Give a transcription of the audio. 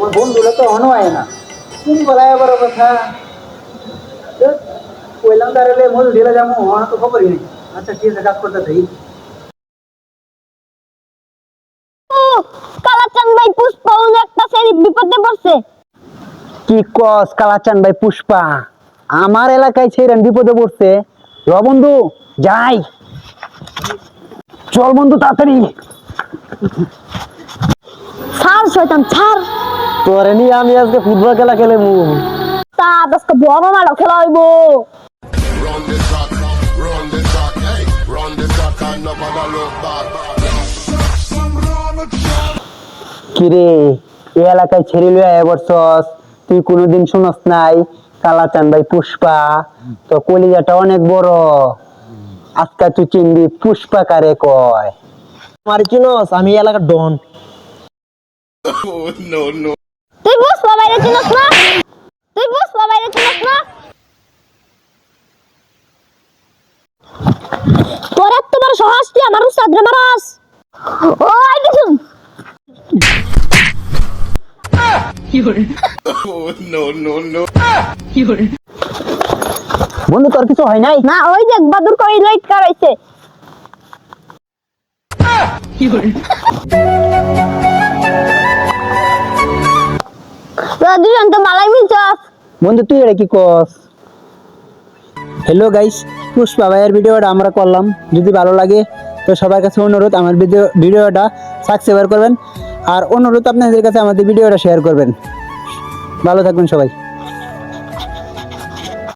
আমার বন্ধুরা তো অন হয় না কোন বলায় বড় কথা কইলাম তাহলে মধু ঢেলে যাবো আমার তো খবরই নেই। আচ্ছা ঠিক আছে কাজ করতে থাকি। কালাচান ভাই পুষ্পা উনি একটা সেরি বিপদে পড়ছে। কি কস কালাচান ভাই পুষ্পা আমার এলাকায় ছেড়েন বিপদে পড়ছে। র বন্ধু যাই, চল বন্ধু তাড়াতাড়ি। ছাড় শয়তান ছাড়। তোরে নিয়ে আমি আজকে ফুটবল খেলা খেলেমু। তা আজকে বড় মালও খেলা হইবো। Run the track, hey, run the track and nobody look back. কিরে এই এলাকায় ছেড়ে লইয়া এবছর তুই কোনোদিন শুনস নাই কালাচান ভাই পুষ্পা? তো কলিজাটা অনেক বড়, আজকে তুই চিনবি পুষ্পা কারে কয়। আমার চিনস আমি এলাকার ডন। Oh, no, no. তুই পুষ্পা বাইরে চিনস না? তুই পুষ্পা বাইরে চিনস না? তোর এত বড় সাহস তুই আমার উস্তাদ রে মারাস? ওই কিছু Oh, no, no, no. বন্ধু তোর কিছু হয় নাই? না ওই দেখ বাদুর কই লাইট কারাইছে। তোরা দুজন তো মালাই মিলছস। বন্ধু তুই এটা কি কস? হ্যালো গাইস, পুষ্পা ভাইয়ের ভিডিওটা আমরা করলাম। যদি ভালো লাগে তো সবার কাছে অনুরোধ আমার ভিডিওটা সাবস্ক্রাইব করবেন, আর অনুরোধ আপনাদের কাছে আমাদের ভিডিওটা শেয়ার করবেন। ভালো থাকবেন সবাই।